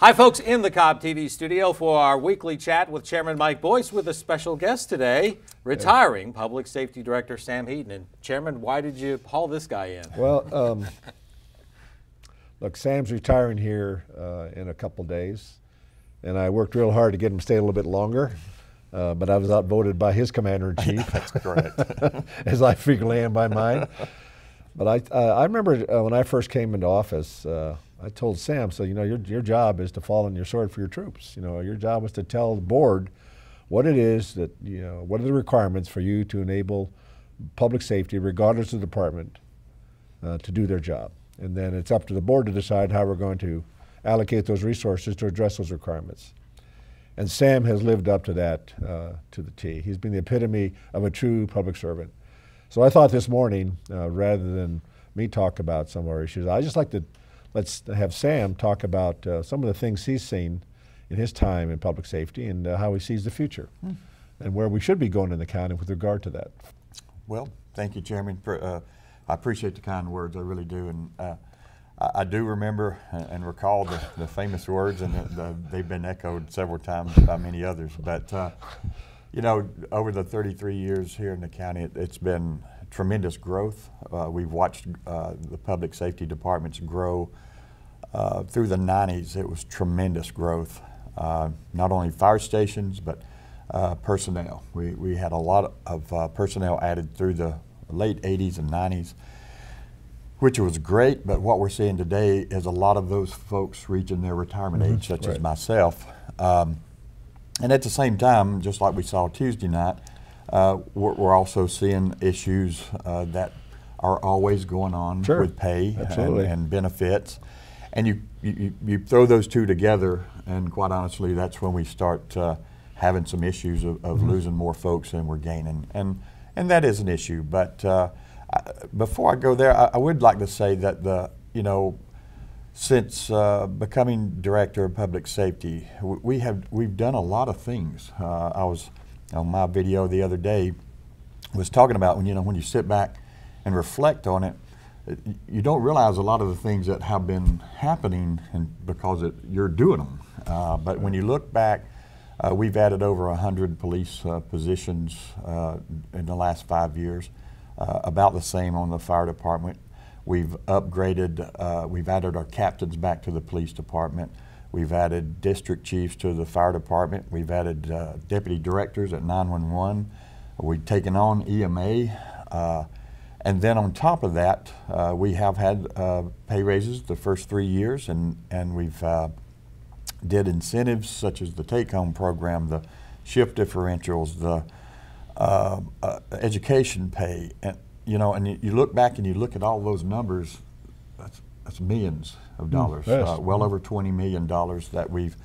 Hi, folks, in the Cobb TV studio for our weekly chat with Chairman Mike Boyce with a special guest today, retiring Public Safety Director Sam Heaton. And Chairman, why did you haul this guy in? Well, look, Sam's retiring here in a couple days, and I worked real hard to get him to stay a little bit longer, but I was outvoted by his commander-in-chief. That's correct. As I frequently am by mine. But I remember when I first came into office, I told Sam, so your job is to fall on your sword for your troops. Your job is to tell the board what it is that, what are the requirements for you to enable public safety, regardless of the department, to do their job. And then it's up to the board to decide how we're going to allocate those resources to address those requirements. And Sam has lived up to that to the T. He's been the epitome of a true public servant. So I thought this morning, rather than me talk about some of our issues, I just like to let's have Sam talk about some of the things he's seen in his time in public safety and how he sees the future and where we should be going in the county with regard to that. Well, thank you, Chairman. I appreciate the kind words, I really do. And I do remember and recall the famous words, and they've been echoed several times by many others. But, over the 33 years here in the county, it's been tremendous growth. We've watched the public safety departments grow through the 90s. It was tremendous growth, not only fire stations, but personnel. We had a lot of personnel added through the late 80s and 90s, which was great, but what we're seeing today is a lot of those folks reaching their retirement age, such as myself. And at the same time, just like we saw Tuesday night, we're also seeing issues that are always going on with pay and benefits. And you throw those two together, and quite honestly, that's when we start having some issues of losing more folks than we're gaining. And that is an issue. But before I go there, I would like to say that since becoming Director of Public Safety, we've done a lot of things. I was on my video the other day was talking about when you sit back and reflect on it, you don't realize a lot of the things that have been happening because you're doing them. But when you look back, we've added over 100 police positions in the last 5 years, about the same on the fire department. We've upgraded, we've added our captains back to the police department. We've added district chiefs to the fire department. We've added deputy directors at 911. We've taken on EMA. And then on top of that, we have had pay raises the first 3 years, and we've did incentives such as the take-home program, the shift differentials, the education pay. And you look back and you look at all those numbers, that's millions of dollars, well over $20 million that we've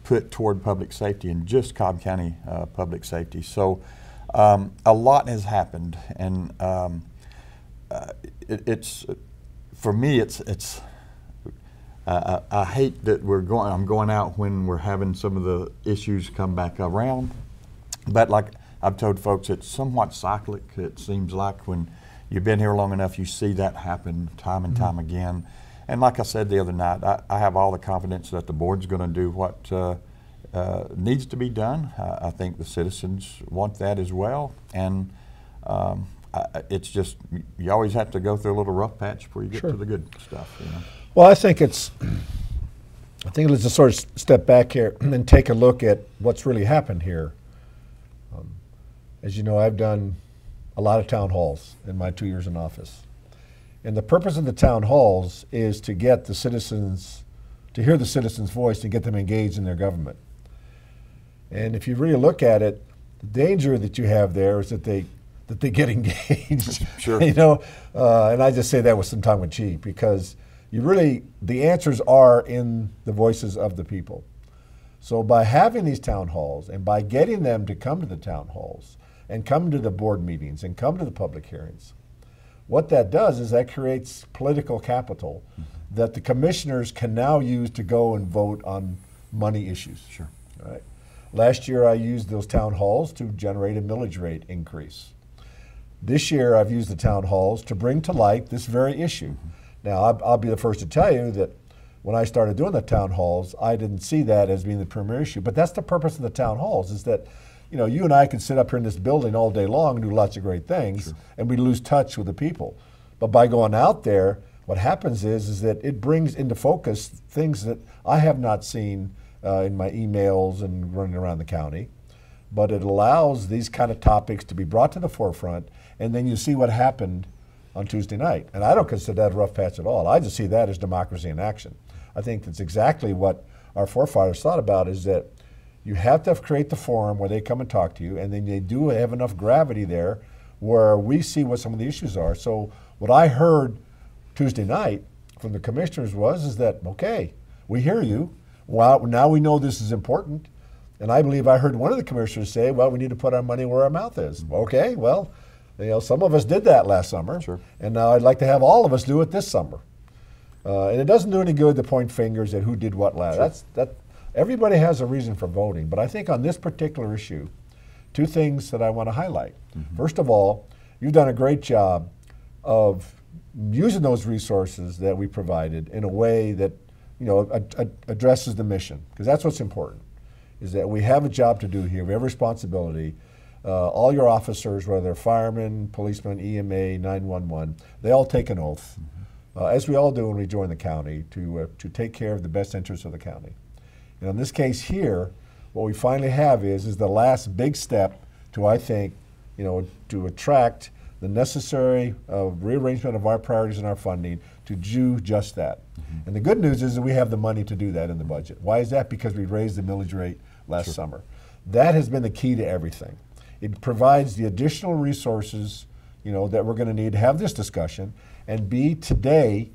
put toward public safety in just Cobb County public safety. So a lot has happened, and it's for me, it's I hate that I'm going out when we're having some of the issues come back around, but like I've told folks, it's somewhat cyclic. It seems like when you've been here long enough, you see that happen time and time again. And like I said the other night, I have all the confidence that the board's going to do what needs to be done. I think the citizens want that as well. And it's just, you always have to go through a little rough patch before you get to the good stuff. Well, I think let's just sort of step back here and take a look at what's really happened here. As you know, I've done a lot of town halls in my 2 years in office. And the purpose of the town halls is to get the citizens, to hear the citizens' voice and get them engaged in their government. And if you really look at it, the danger that you have there is that they get engaged. And I just say that with some tongue in cheek, because the answers are in the voices of the people. So by having these town halls and by getting them to come to the town halls and come to the board meetings and come to the public hearings, what that does is that creates political capital that the commissioners can now use to go and vote on money issues. All right. Last year I used those town halls to generate a millage rate increase. This year I've used the town halls to bring to light this very issue. Now I'll be the first to tell you that when I started doing the town halls, I didn't see that as being the premier issue. But that's the purpose of the town halls, is that, you know, you and I could sit up here in this building all day long and do lots of great things, sure, and we lose touch with the people. But by going out there, what happens is that it brings into focus things that I have not seen in my emails and running around the county. But it allows these kind of topics to be brought to the forefront, and then you see what happened on Tuesday night. And I don't consider that a rough patch at all. I just see that as democracy in action. I think that's exactly what our forefathers thought about, is that you have to create the forum where they come and talk to you, and then they do have enough gravity there where we see what some of the issues are. So what I heard Tuesday night from the commissioners is that, okay, we hear you. Well, now we know this is important. And I believe I heard one of the commissioners say, well, we need to put our money where our mouth is. Okay, well, you know, some of us did that last summer. Sure. And now I'd like to have all of us do it this summer. And it doesn't do any good to point fingers at who did what last. Sure. Everybody has a reason for voting. But I think on this particular issue, two things that I want to highlight. Mm-hmm. First of all, you've done a great job of using those resources that we provided in a way that, you know, addresses the mission, because that's what's important, is that we have a job to do here. We have a responsibility. All your officers, whether they're firemen, policemen, EMA, 911, they all take an oath, as we all do when we join the county, to take care of the best interests of the county. And in this case here, what we finally have is the last big step to, I think, you know, to attract the necessary rearrangement of our priorities and our funding to do just that. Mm-hmm. And the good news is that we have the money to do that in the budget. Why is that? Because we raised the millage rate last Sure. summer. That has been the key to everything. It provides the additional resources, you know, that we're going to need to have this discussion. And B, today,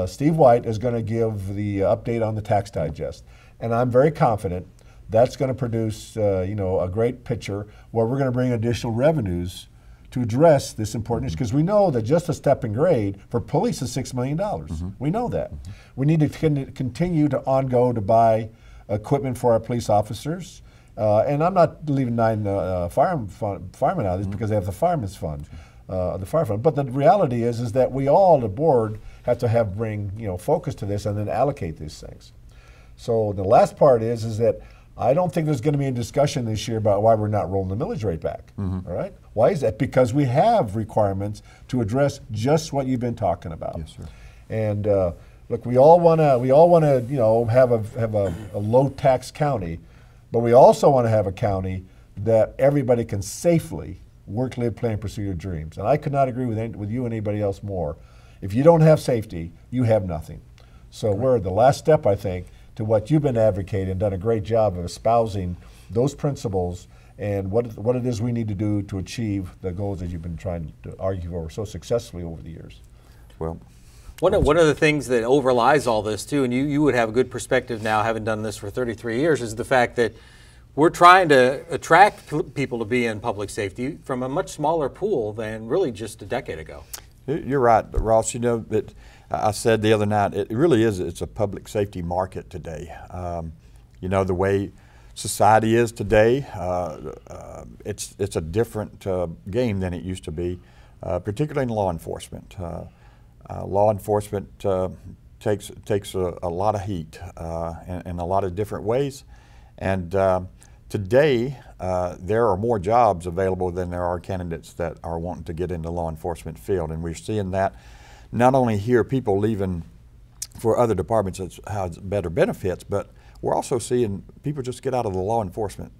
Steve White is going to give the update on the tax digest. And I'm very confident that's going to produce, you know, a great picture where we're going to bring additional revenues to address this important issue, because we know that just a step in grade for police is $6 million. Mm-hmm. We know that. Mm-hmm. We need to continue to to buy equipment for our police officers. And I'm not leaving firemen out of this, because they have the fireman's fund, the fire fund. But the reality is that we all, the board, have to bring, you know, focus to this and then allocate these things. So the last part is that I don't think there's going to be a discussion this year about why we're not rolling the millage rate back. Mm-hmm. All right? Why is that? Because we have requirements to address just what you've been talking about. Yes, sir. And look, we all want to, you know, have a low tax county, but we also want to have a county that everybody can safely work, live, play, and pursue your dreams. And I could not agree with you and anybody else more. If you don't have safety, you have nothing. So we're the last step, I think, to what you've been advocating, done a great job of espousing those principles and what it is we need to do to achieve the goals that you've been trying to argue for so successfully over the years. Well, one of the things that overlies all this too, and you would have a good perspective now, having done this for 33 years, is the fact that we're trying to attract people to be in public safety from a much smaller pool than really just a decade ago. You're right, Ross. You know that I said the other night, it really is, it's a public safety market today. You know, the way society is today, it's a different game than it used to be, particularly in law enforcement. Law enforcement takes a lot of heat in a lot of different ways. And today, there are more jobs available than there are candidates that are wanting to get into the law enforcement field. And we're seeing that not only here, people leaving for other departments that have better benefits, but we're also seeing people just get out of the law enforcement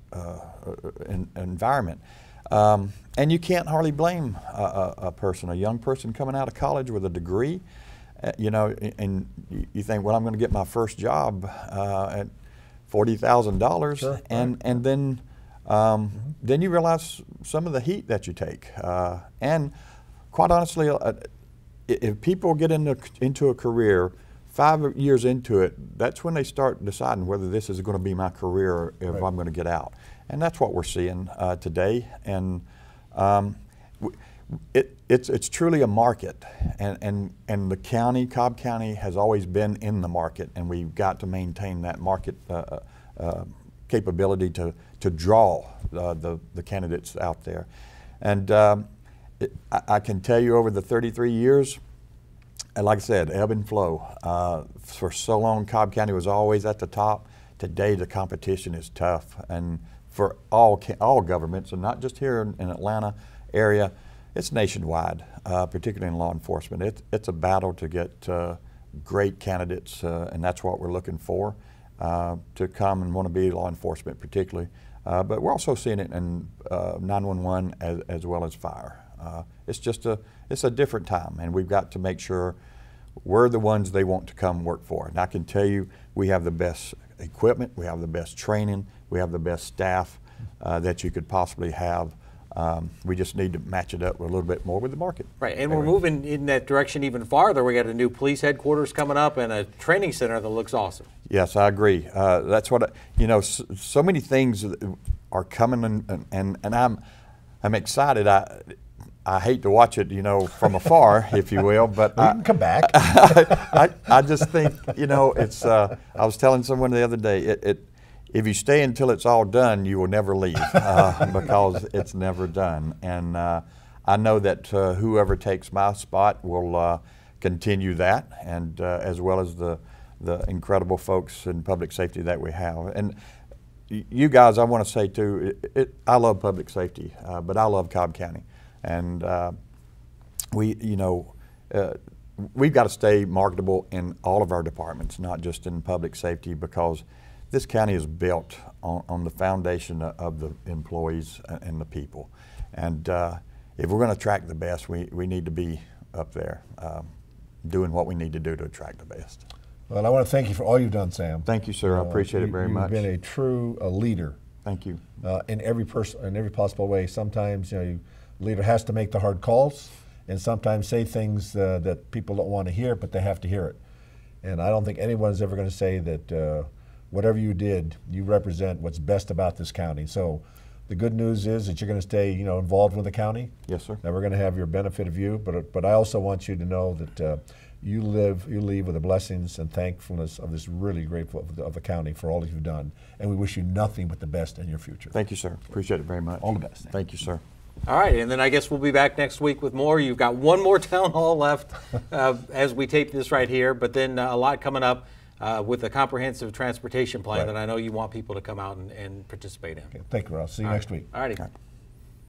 environment. And you can't hardly blame a young person coming out of college with a degree, you know, and you think, well, I'm going to get my first job at $40,000, sure, and then you realize some of the heat that you take. And quite honestly, if people get into a career 5 years into it, that's when they start deciding whether this is going to be my career or if I'm going to get out. And that's what we're seeing today. And it's truly a market. And the county, Cobb County, has always been in the market, and we've got to maintain that market capability to draw the candidates out there. And I can tell you, over the 33 years, And like I said, ebb and flow. For so long, Cobb County was always at the top. Today, the competition is tough, and for all governments, and not just here in Atlanta area, it's nationwide, particularly in law enforcement. It's a battle to get great candidates, and that's what we're looking for, to come and want to be law enforcement particularly. But we're also seeing it in 911 as well as fire. It's a different time, and we've got to make sure we're the ones they want to come work for. And I can tell you, we have the best equipment, we have the best training, we have the best staff that you could possibly have. We just need to match it up a little bit more with the market. Right, and we're moving in that direction even farther. We got a new police headquarters coming up and a training center that looks awesome. Yes, I agree. That's what so many things are coming, and I'm excited. I hate to watch it, from afar, if you will, but you can come back. I just think, it's. I was telling someone the other day, if you stay until it's all done, you will never leave because it's never done. And I know that whoever takes my spot will continue that, and as well as the incredible folks in public safety that we have. And you guys, I want to say too, I love public safety, but I love Cobb County. And we've got to stay marketable in all of our departments, not just in public safety, because this county is built on the foundation of the employees and the people. And if we're going to attract the best, we need to be up there doing what we need to do to attract the best. Well, I want to thank you for all you've done, Sam. Thank you, sir. I appreciate it very much. You've been a true leader. Thank you. In every possible way. Sometimes, a leader has to make the hard calls, and sometimes say things that people don't want to hear, but they have to hear it. And I don't think anyone's ever going to say that whatever you did, you represent what's best about this county. So the good news is that you're going to stay, involved with the county. Yes, sir. That we're going to have your benefit of you, but I also want you to know that you leave with the blessings and thankfulness of this really grateful of the county for all that you've done. And we wish you nothing but the best in your future. Thank you, sir. Appreciate it very much. All the best. Thank you, sir. All right, and then I guess we'll be back next week with more. You've got one more town hall left as we tape this right here, but then a lot coming up with a comprehensive transportation plan that I know you want people to come out and participate in. Okay, thank you, Ross. See you next week. All righty.